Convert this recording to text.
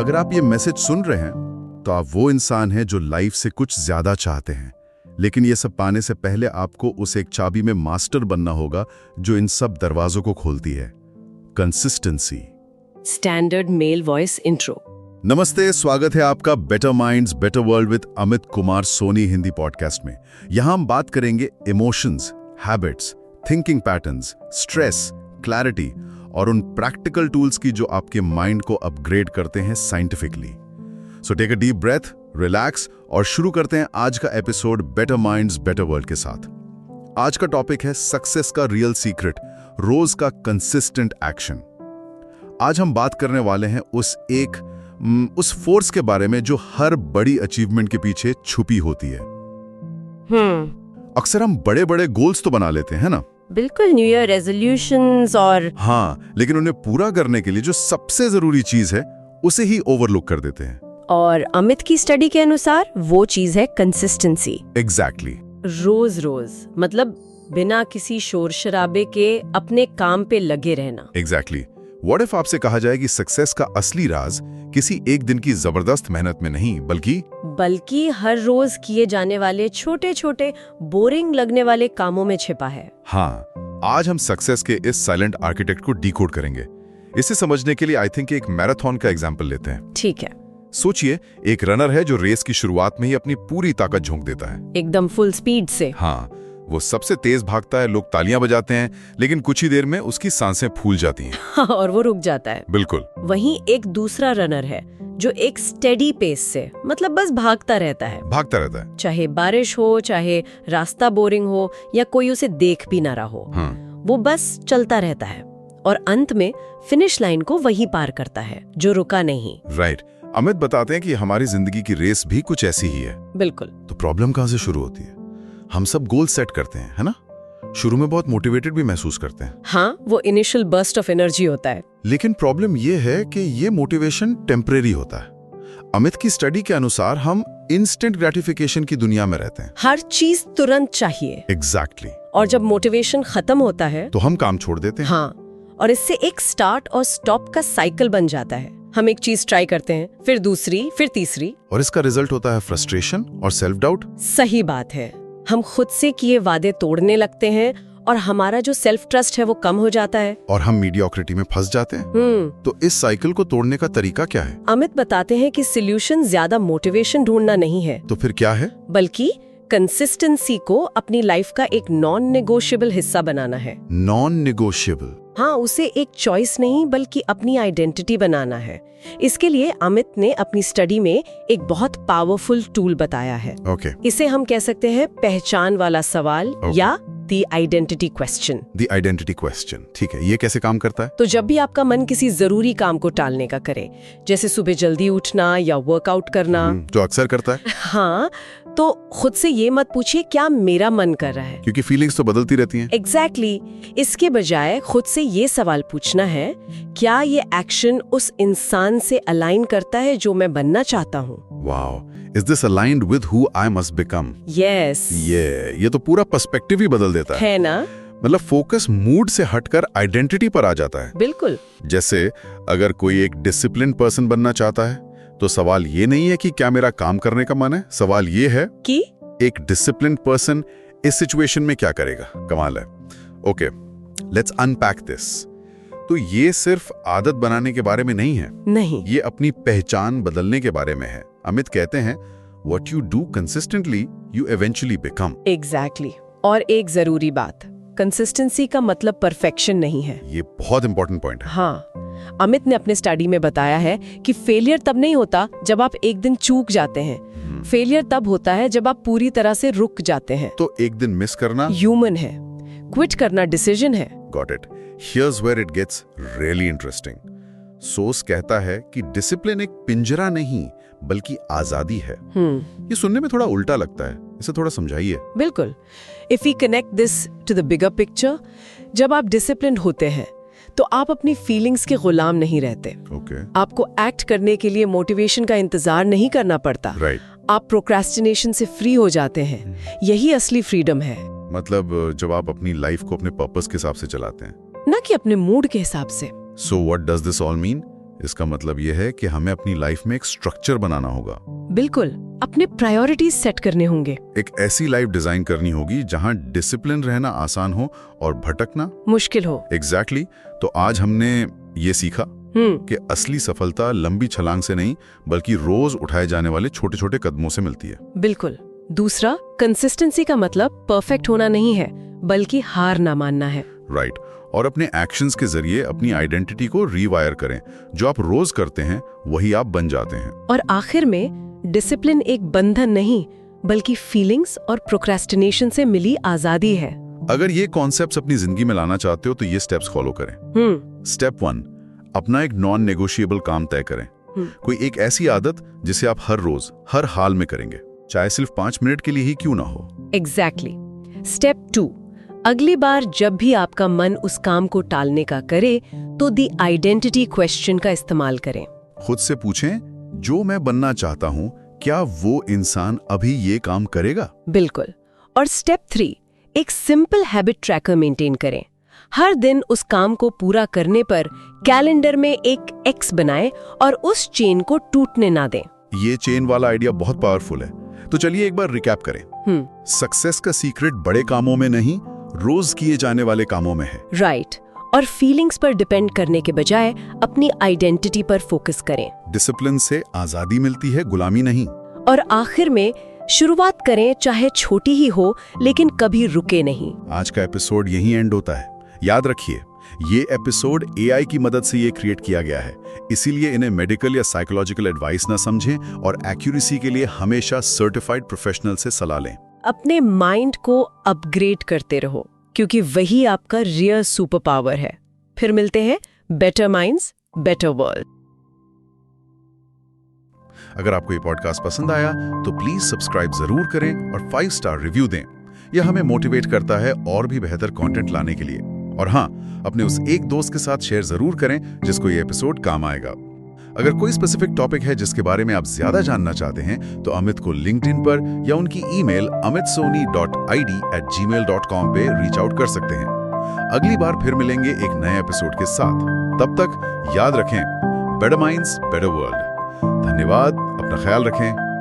अगर आप ये मैसेज सुन रहे हैं तो आप वो इंसान हैं जो लाइफ से कुछ ज्यादा चाहते हैं, लेकिन ये सब पाने से पहले आपको उस एक चाबी में मास्टर बनना होगा जो इन सब दरवाजों को खोलती है, consistency. Standard male voice intro. नमस्ते, स्वागत है आपका better minds better world with Amit Kumar Soni Hindi podcast में। यहां हम बात करेंगे emotions, habits, thinking patterns, stress, clarity और उन प्रैक्टिकल टूल्स की जो आपके माइंड को अपग्रेड करते हैं scientifically. So take a deep breath, relax और शुरू करते हैं आज का episode better minds better world के साथ। आज का टॉपिक है सक्सेस का रियल सीक्रेट, रोज का कंसिस्टेंट एक्शन। आज हम बात करने वाले हैं उस फोर्स के बारे में जो हर बड़ी अचीवमेंट के पीछे छुपी होती है। अक्सर हम बड़े बड़े गोल्स तो बना लेते हैं ना, बिल्कुल, न्यू ईयर रेजोल्यूशंस और हाँ, लेकिन उन्हें पूरा करने के लिए जो सबसे जरूरी चीज है उसे ही ओवरलुक कर देते हैं। और अमित की स्टडी के अनुसार वो चीज है कंसिस्टेंसी। एग्जैक्टली। रोज रोज मतलब बिना किसी शोर शराबे के अपने काम पे लगे रहना। एग्जैक्टली। व्हाट इफ आपसे कहा जाए कि सक्सेस का असली राज किसी एक दिन की जबरदस्त मेहनत में नहीं, बल्कि हर रोज किए जाने वाले छोटे छोटे बोरिंग लगने वाले कामों में छिपा है। हाँ, आज हम सक्सेस के इस साइलेंट आर्किटेक्ट को डिकोड करेंगे। इसे समझने के लिए आई थिंक एक मैराथन का एग्जाम्पल लेते हैं। ठीक है। सोचिए, एक रनर है जो रेस की शुरुआत में ही अपनी पूरी ताकत झोंक देता है, एकदम फुल स्पीड से। हाँ, वो सबसे तेज भागता है, लोग तालियां बजाते हैं, लेकिन कुछ ही देर में उसकी सांसें फूल जाती हैं। और वो रुक जाता है। बिल्कुल। वहीं एक दूसरा रनर है जो एक स्टेडी पेस से, मतलब बस भागता रहता है, चाहे बारिश हो, चाहे रास्ता बोरिंग हो या कोई उसे देख भी ना रहा हो। वो बस चलता रहता है और अंत में फिनिश लाइन को वही पार करता है जो रुका नहीं। राइट। अमित बताते हैं कि हमारी जिंदगी की रेस भी कुछ ऐसी ही है। बिल्कुल। तो प्रॉब्लम कहां से शुरू होती है? हम सब गोल सेट करते हैं, है ना? शुरू में बहुत मोटिवेटेड भी महसूस करते हैं। हाँ, वो इनिशियल बर्स्ट ऑफ एनर्जी होता है। लेकिन प्रॉब्लम ये है कि ये मोटिवेशन टेम्परेरी होता है। अमित की स्टडी के अनुसार हम इंस्टेंट ग्रेटिफिकेशन की दुनिया में रहते हैं। हर चीज तुरंत चाहिए। एग्जैक्टली। और जब मोटिवेशन खत्म होता है तो हम काम छोड़ देते हैं। हाँ, और इससे एक स्टार्ट और स्टॉप का साइकिल बन जाता है। हम एक चीज ट्राई करते हैं, फिर दूसरी, फिर तीसरी, और इसका रिजल्ट होता है फ्रस्ट्रेशन और सेल्फ डाउट। सही बात है। हम खुद से किए वादे तोड़ने लगते हैं और हमारा जो सेल्फ ट्रस्ट है वो कम हो जाता है और हम मीडियोक्रिटी में फंस जाते हैं। तो इस साइकिल को तोड़ने का तरीका क्या है? अमित बताते हैं कि सॉल्यूशन ज्यादा मोटिवेशन ढूंढना नहीं है। तो फिर क्या है? बल्कि कंसिस्टेंसी को अपनी लाइफ का एक नॉन नेगोशिएबल हिस्सा बनाना है। Non negotiable? हाँ, उसे एक चॉइस नहीं बल्कि अपनी आइडेंटिटी बनाना है। इसके लिए अमित ने अपनी स्टडी में एक बहुत पावरफुल टूल बताया है। इसे हम कह सकते हैं पहचान वाला सवाल या the identity question. The identity question, ठीक है। ये कैसे काम करता है? तो जब भी आपका मन किसी जरूरी काम को टालने का करे, जैसे सुबह जल्दी उठना या वर्कआउट करना, जो अक्सर करता है, हाँ, तो खुद से ये मत पूछिए क्या मेरा मन कर रहा है, क्योंकि फीलिंग्स तो बदलती रहती हैं। एग्जैक्टली। इसके बजाय खुद से ये सवाल पूछना है, क्या ये एक्शन उस इंसान से अलाइन करता है जो मैं बनना चाहता हूँ? Wow, is this aligned with who I must become? Yes. ये तो पूरा पर्सपेक्टिव ही बदल देता है ना? मतलब फोकस मूड से हटकर आइडेंटिटी पर आ जाता है। बिल्कुल। जैसे अगर कोई एक डिसिप्लिन पर्सन बनना चाहता है तो सवाल ये नहीं है कि क्या मेरा काम करने का मन है, सवाल ये है कि एक डिसिप्लिन पर्सन इस सिचुएशन में क्या करेगा। कमाल है। Okay, let's unpack this. तो ये सिर्फ आदत बनाने के बारे में नहीं है, नहीं, ये अपनी पहचान बदलने के बारे में है। अमित कहते हैं, what you do consistently you eventually become. Exactly. और एक जरूरी बात, कंसिस्टेंसी का मतलब परफेक्शन नहीं है। ये बहुत इंपॉर्टेंट पॉइंट है। हाँ, अमित ने अपने स्टडी में बताया है कि फेलियर तब नहीं होता जब आप एक दिन चूक जाते हैं। फेलियर तब होता है जब आप पूरी तरह से रुक जाते हैं। तो एक दिन मिस करना ह्यूमन है, क्विट करना डिसीजन है। Got it. Here's where it gets really interesting. सोस कहता है कि डिसिप्लिन एक पिंजरा नहीं बल्कि आजादी है। ये सुनने में थोड़ा उल्टा लगता है, इसे थोड़ा समझाइए। बिल्कुल। If we connect this to the bigger picture, जब आप डिसिप्लिन होते हैं तो आप अपनी फीलिंग्स के गुलाम नहीं रहते। आपको एक्ट करने के लिए मोटिवेशन का इंतजार नहीं करना पड़ता। आप प्रोक्रेस्टिनेशन से फ्री हो जाते हैं। यही असली फ्रीडम है। मतलब जब आप अपनी लाइफ को अपने पर्पस के हिसाब से चलाते हैं, ना कि अपने मूड के हिसाब से। So what does this all mean? इसका मतलब यह है कि हमें अपनी लाइफ में एक स्ट्रक्चर बनाना होगा। बिल्कुल, अपने प्रायोरिटीज सेट करने होंगे। एक ऐसी लाइफ डिजाइन करनी होगी जहां डिसिप्लिन रहना आसान हो और भटकना मुश्किल हो। एग्जैक्टली। तो आज हमने ये सीखा कि असली सफलता लंबी छलांग से नहीं बल्कि रोज उठाए जाने वाले छोटे छोटे कदमों से मिलती है। बिल्कुल। दूसरा, कंसिस्टेंसी का मतलब परफेक्ट होना नहीं है बल्कि हार ना मानना है। राइट। और अपने एक्शंस के जरिए अपनी आइडेंटिटी को रीवायर करें। जो आप रोज करते हैं वही आप बन जाते हैं। और आखिर में डिसिप्लिन एक बंधन नहीं बल्कि फीलिंग्स और प्रोक्रेस्टिनेशन से मिली आजादी है। अगर ये कॉन्सेप्ट्स अपनी जिंदगी में लाना चाहते हो तो ये स्टेप्स फॉलो करें। स्टेप 1, अपना एक नॉन नेगोशिएबल काम तय करें। कोई एक ऐसी आदत जिसे आप हर रोज हर हाल में करेंगे, चाहे सिर्फ 5 मिनट के लिए ही क्यों ना हो। एग्जैक्टली। स्टेप 2, अगली बार जब भी आपका मन उस काम को टालने का करे तो दी आइडेंटिटी क्वेश्चन का इस्तेमाल करें। खुद से पूछें, जो मैं बनना चाहता हूं क्या वो इंसान अभी ये काम करेगा? बिल्कुल। और स्टेप 3, एक सिंपल हैबिट ट्रैकर मेंटेन करें। हर दिन उस काम को पूरा करने पर कैलेंडर में एक एक्स बनाएं और उस चेन को टूटने ना दें। ये चेन वाला आइडिया बहुत पावरफुल है। तो चलिए एक बार रिकैप करें। सक्सेस का सीक्रेट बड़े कामों में नहीं, रोज किए जाने वाले कामों में है। राइट। और फीलिंग्स पर डिपेंड करने के बजाय अपनी आइडेंटिटी पर फोकस करें। डिसिप्लिन से आजादी मिलती है, गुलामी नहीं। और आखिर में शुरुआत करें, चाहे छोटी ही हो लेकिन कभी रुके नहीं। आज का एपिसोड यहीं एंड होता है। याद रखिए, ये एपिसोड AI की मदद से ये क्रिएट किया गया है, इसीलिए इन्हें मेडिकल या साइकोलॉजिकल एडवाइस ना समझें और एक्यूरेसी के लिए हमेशा सर्टिफाइड प्रोफेशनल से सलाह लें। अपने माइंड को अपग्रेड करते रहो क्योंकि वही आपका रियल सुपर पावर है। फिर मिलते हैं बेटर माइंड्स बेटर वर्ल्ड। अगर आपको ये पॉडकास्ट पसंद आया तो प्लीज सब्सक्राइब जरूर करें और 5 स्टार रिव्यू दें। यह हमें मोटिवेट करता है और भी बेहतर कंटेंट लाने के लिए। और हाँ, अपने उस एक दोस्त के साथ शेयर जरूर करें जिसको ये एपिसोड काम आएगा। अगर कोई स्पेसिफिक टॉपिक है जिसके बारे में आप ज्यादा जानना चाहते हैं तो अमित को लिंक्डइन पर या उनकी ईमेल amitsoni.id@gmail.com पे रीच आउट कर सकते हैं। अगली बार फिर मिलेंगे एक नए एपिसोड के साथ। तब तक याद रखें, बेटर माइंड्स बेटर वर्ल्ड। धन्यवाद, अपना ख्याल रखें।